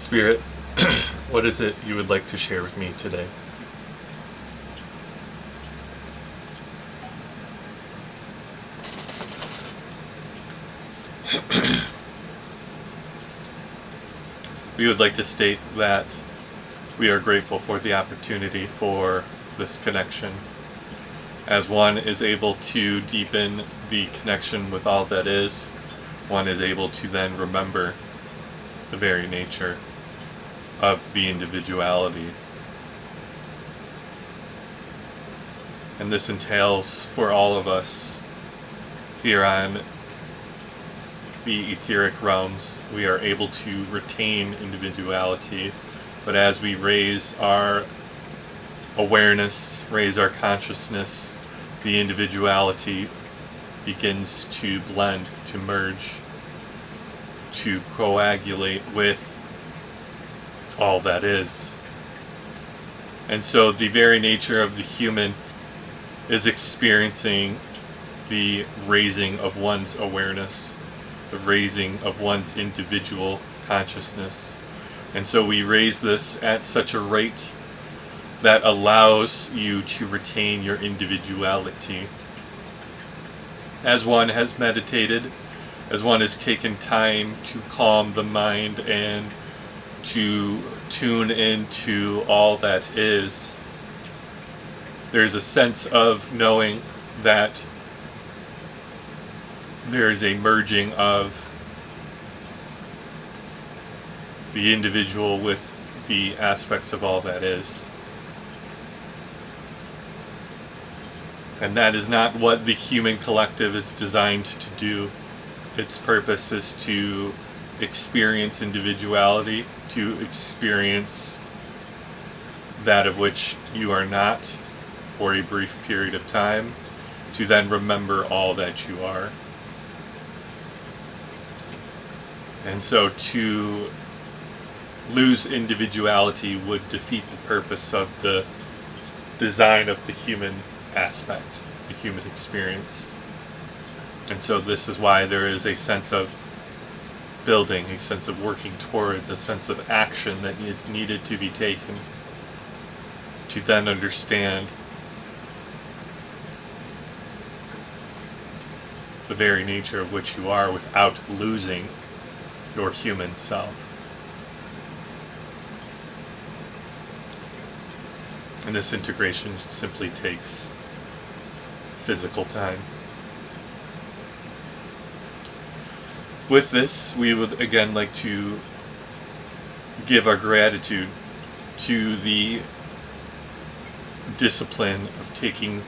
Spirit, what is it you would like to share with me today? We would like to state that we are grateful for the opportunity for this connection, as one is able to deepen the connection with all that is, one is able to then remember the very nature of the individuality. And this entails for all of us here on the etheric realms, we are able to retain individuality, but as we raise our awareness, raise our consciousness, the individuality begins to blend, to merge, to coagulate with all that is. And so the very nature of the human is experiencing the raising of one's awareness, the raising of one's individual consciousness. And so we raise this at such a rate that allows you to retain your individuality. As one has meditated, as one has taken time to calm the mind and to tune into all that is, there's a sense of knowing that there is a merging of the individual with the aspects of all that is. And that is not what the human collective is designed to do. Its purpose is to experience individuality, to experience that of which you are not for a brief period of time, to then remember all that you are. And so to lose individuality would defeat the purpose of the design of the human aspect, the human experience. And so this is why there is a sense of building, a sense of working towards, a sense of action that is needed to be taken to then understand the very nature of which you are without losing your human self. And this integration simply takes physical time. With this, we would again like to give our gratitude to the discipline of taking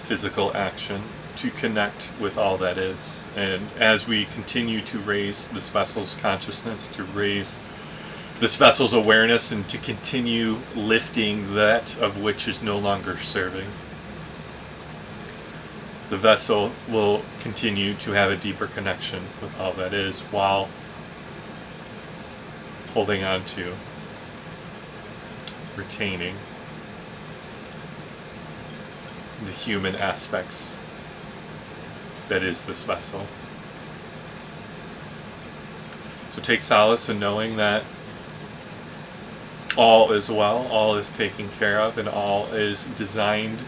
physical action to connect with all that is. And as we continue to raise this vessel's consciousness, to raise this vessel's awareness, and to continue lifting that of which is no longer serving, the vessel will continue to have a deeper connection with all that is while holding on to, retaining the human aspects that is this vessel. So take solace in knowing that all is well, all is taken care of, and all is designed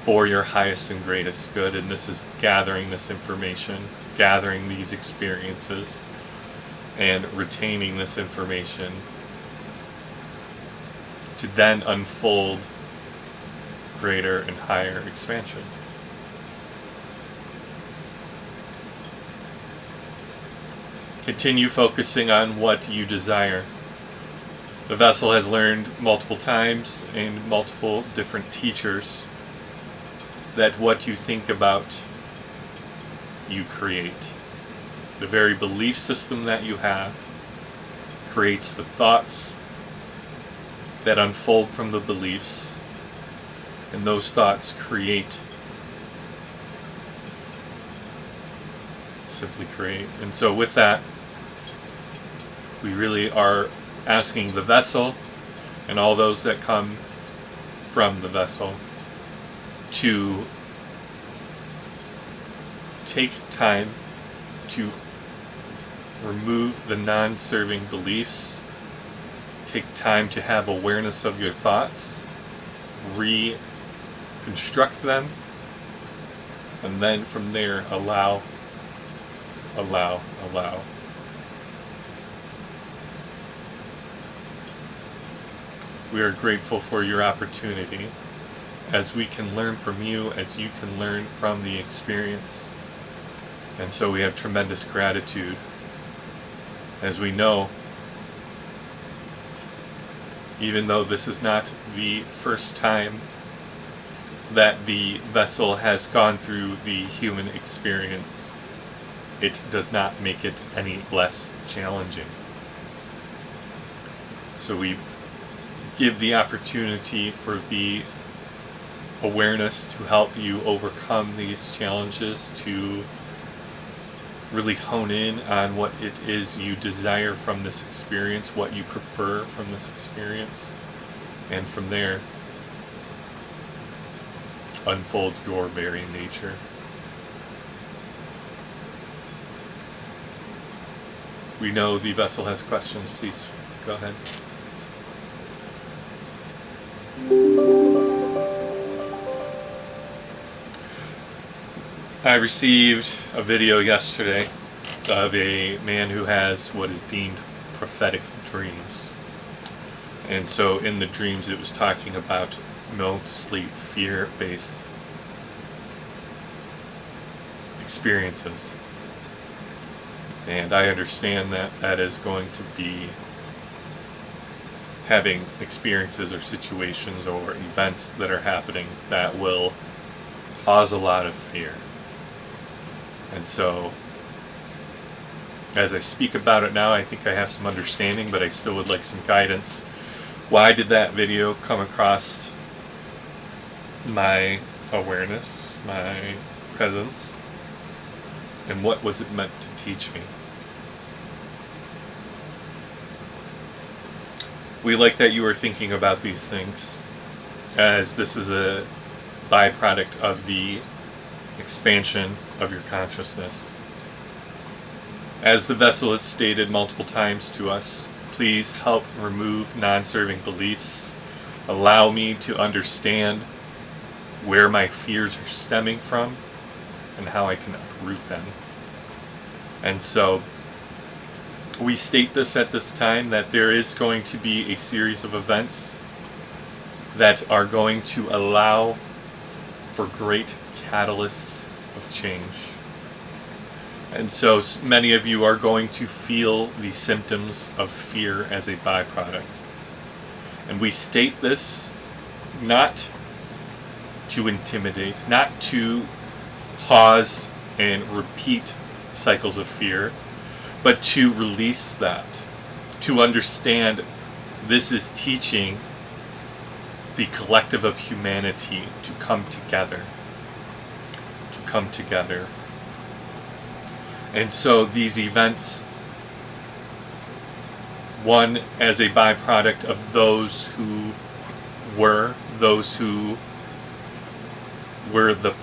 for your highest and greatest good. And this is gathering this information, gathering these experiences, and retaining this information to then unfold greater and higher expansion. Continue focusing on what you desire. The vessel has learned multiple times and multiple different teachers that what you think about, you create. The very belief system that you have creates the thoughts that unfold from the beliefs, and those thoughts create, simply create. And so with that, we really are asking the vessel and all those that come from the vessel to take time to remove the non-serving beliefs, take time to have awareness of your thoughts, reconstruct them, and then from there allow. We are grateful for your opportunity, as we can learn from you, as you can learn from the experience. And so we have tremendous gratitude, as we know, even though this is not the first time that the vessel has gone through the human experience, it does not make it any less challenging. So we give the opportunity for the awareness to help you overcome these challenges, to really hone in on what it is you desire from this experience, what you prefer from this experience, and from there unfold your very nature. We know the vessel has questions. Please go ahead. I received a video yesterday of a man who has what is deemed prophetic dreams. And so in the dreams it was talking about mostly fear-based experiences. And I understand that that is going to be having experiences or situations or events that are happening that will cause a lot of fear. And so, as I speak about it now, I think I have some understanding, but I still would like some guidance. Why did that video come across my awareness, my presence, and what was it meant to teach me? We like that you are thinking about these things, as this is a byproduct of the expansion of your consciousness. As the vessel has stated multiple times to us, please help remove non-serving beliefs. Allow me to understand where my fears are stemming from and how I can uproot them. And so we state this at this time, that there is going to be a series of events that are going to allow for great catalysts of change. And so many of you are going to feel the symptoms of fear as a byproduct. And we state this not to intimidate, not to cause and repeat cycles of fear, but to release that, to understand this is teaching the collective of humanity to come together. And so these events, one, as a byproduct of those who were the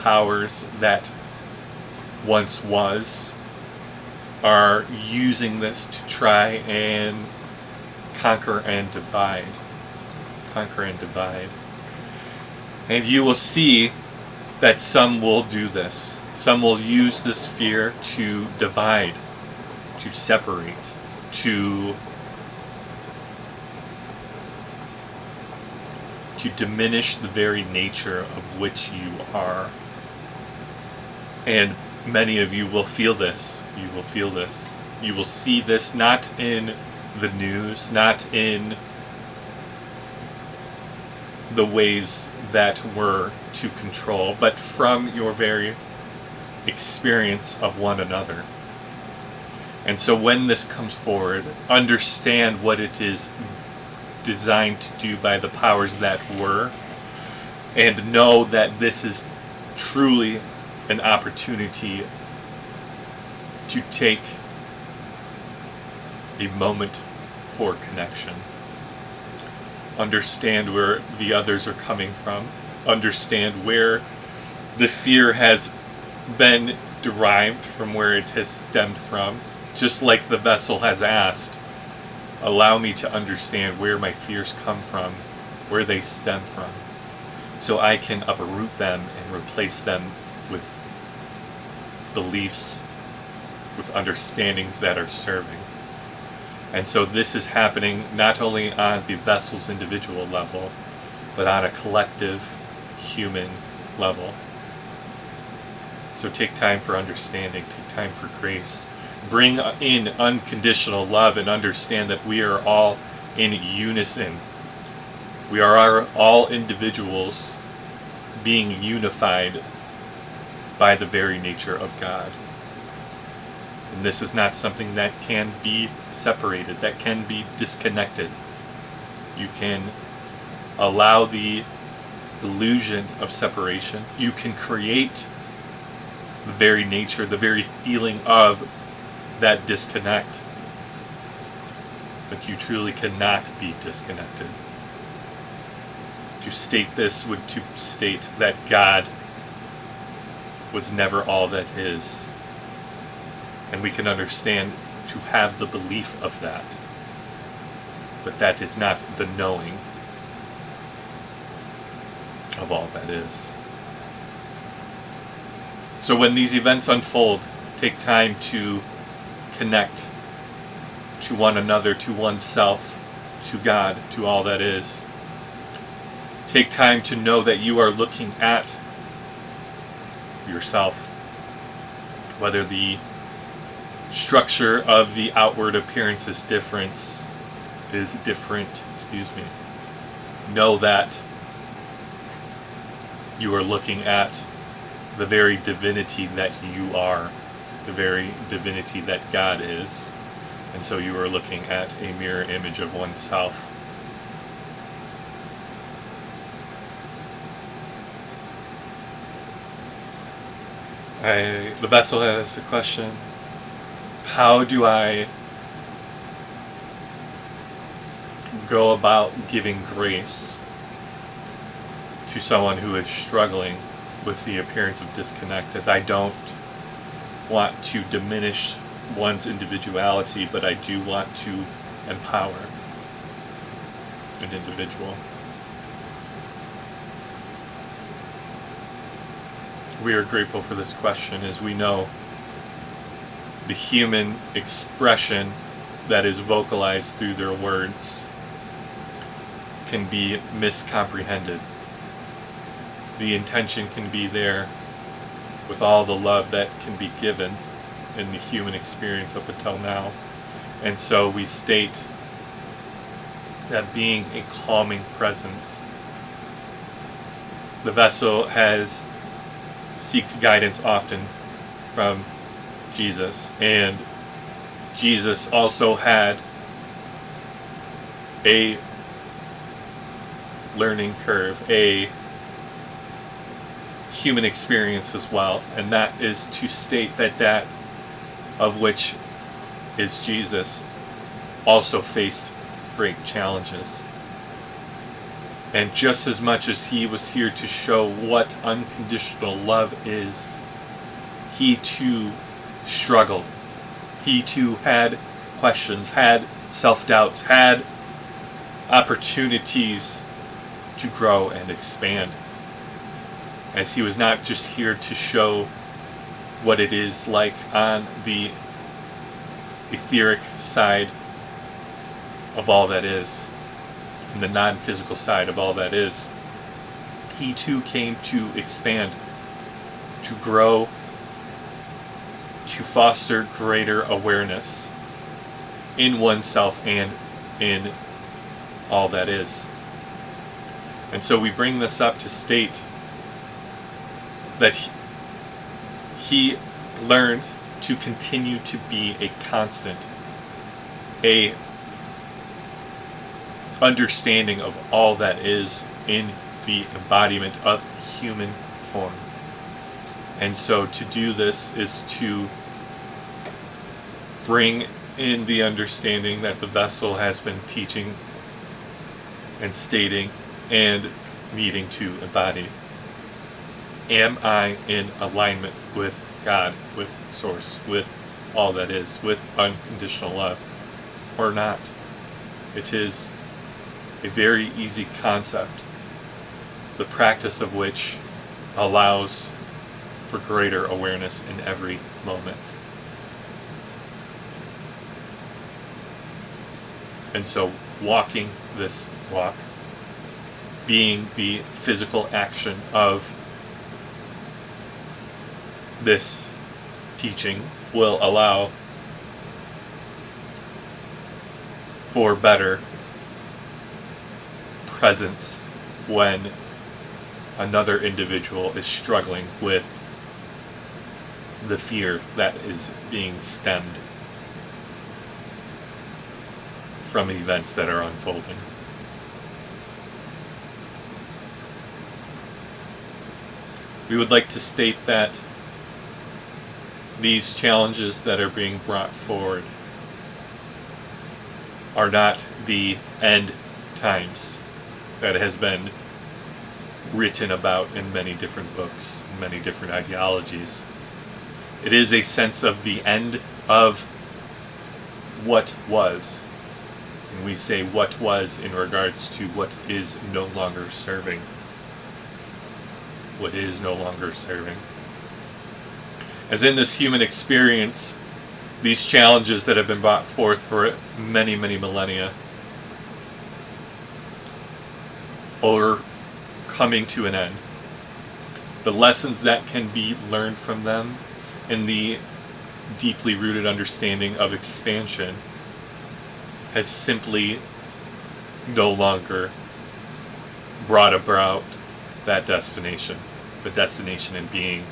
powers that once was, are using this to try and conquer and divide. And you will see that some will do this. Some will use this fear to divide, to separate, to diminish the very nature of which you are. And many of you will feel this. You will feel this. You will see this not in the news, not in the ways that were to control, but from your very experience of one another. And so when this comes forward, understand what it is designed to do by the powers that were, and know that this is truly an opportunity to take a moment for connection. Understand where the others are coming from. Understand where the fear has been derived from, where it has stemmed from, Just like the vessel has asked, allow me to understand where my fears come from, where they stem from, so I can uproot them and replace them with beliefs, with understandings that are serving. And so this is happening not only on the vessel's individual level, but on a collective human level. So take time for understanding, take time for grace. Bring in unconditional love and understand that we are all in unison. We are all individuals being unified by the very nature of God. And this is not something that can be separated, that can be disconnected. You can allow the illusion of separation. You can create the very nature, the very feeling of that disconnect. But you truly cannot be disconnected. To state this would to state that God was never all that is. And we can understand to have the belief of that. But that is not the knowing of all that is. So when these events unfold, take time to connect to one another, to oneself, to God, to all that is. Take time to know that you are looking at yourself, whether the structure of the outward appearance is different. Know that you are looking at the very divinity that you are, the very divinity that God is, and so you are looking at a mirror image of oneself. The vessel has a question. How do I go about giving grace to someone who is struggling with the appearance of disconnect? As I don't want to diminish one's individuality, but I do want to empower an individual. We are grateful for this question, as we know the human expression that is vocalized through their words can be miscomprehended. The intention can be there with all the love that can be given in the human experience up until now. And so we state that being a calming presence, the vessel has sought guidance often from Jesus, and Jesus also had a learning curve, a human experience as well, and that is to state that that of which is Jesus also faced great challenges. And just as much as he was here to show what unconditional love is, he too struggled. He too had questions, had self-doubts, had opportunities to grow and expand. As he was not just here to show what it is like on the etheric side of all that is, and the non-physical side of all that is. He too came to expand, to grow, to foster greater awareness in oneself and in all that is. And so we bring this up to state that he learned to continue to be a constant, a understanding of all that is in the embodiment of human form. And so to do this is to bring in the understanding that the vessel has been teaching and stating and needing to embody. Am I in alignment with God, with Source, with all that is with unconditional love, or not. It is a very easy concept, the practice of which allows for greater awareness in every moment. And so walking this walk, being the physical action of this teaching, will allow for better presence when another individual is struggling with the fear that is being stemmed from events that are unfolding. We would like to state that these challenges that are being brought forward are not the end times that has been written about in many different books, many different ideologies. It is a sense of the end of what was. And we say what was in regards to what is no longer serving. What is no longer serving. As in this human experience, these challenges that have been brought forth for many, many millennia are coming to an end. The lessons that can be learned from them and the deeply rooted understanding of expansion has simply no longer brought about that destination. The destination in being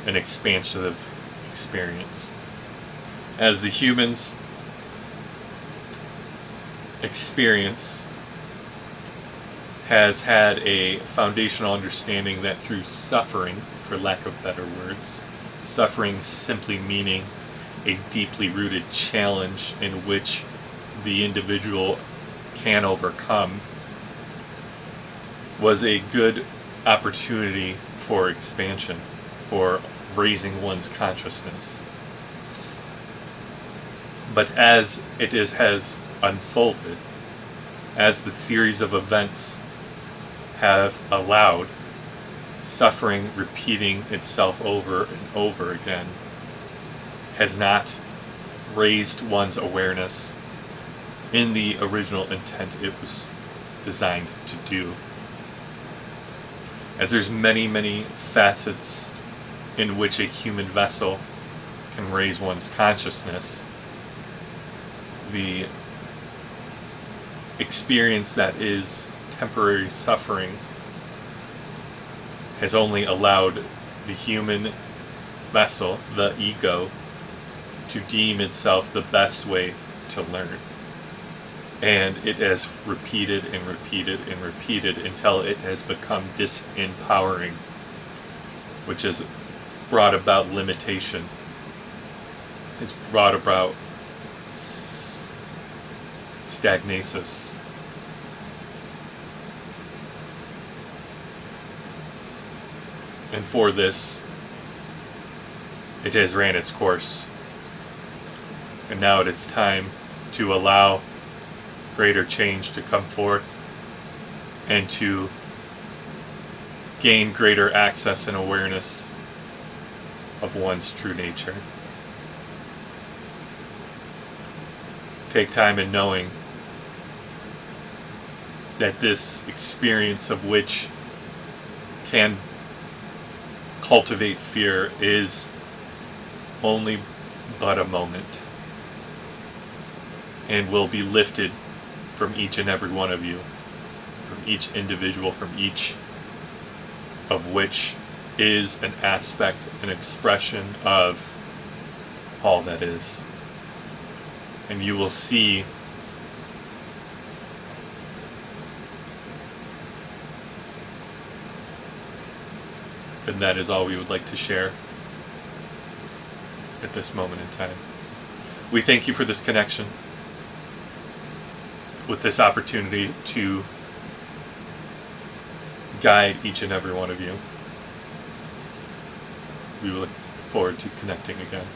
an expansive experience. As the humans experience has had a foundational understanding that through suffering, for lack of better words, suffering simply meaning a deeply rooted challenge in which the individual can overcome, was a good opportunity for expansion, for raising one's consciousness. But as it has unfolded, as the series of events have allowed suffering repeating itself over and over again, has not raised one's awareness in the original intent it was designed to do. As there's many, many facets in which a human vessel can raise one's consciousness, the experience that is temporary suffering has only allowed the human vessel, the ego, to deem itself the best way to learn. And it has repeated and repeated and repeated until it has become disempowering, which has brought about limitation. It's brought about stagnasis. And for this, it has ran its course. And now it is time to allow greater change to come forth and to gain greater access and awareness of one's true nature. Take time in knowing that this experience of which can cultivate fear is only but a moment, and will be lifted from each and every one of you, from each individual, from each of which is an aspect, an expression of all that is. And you will see and that is all we would like to share at this moment in time. We thank you for this connection, with this opportunity to guide each and every one of you. We look forward to connecting again.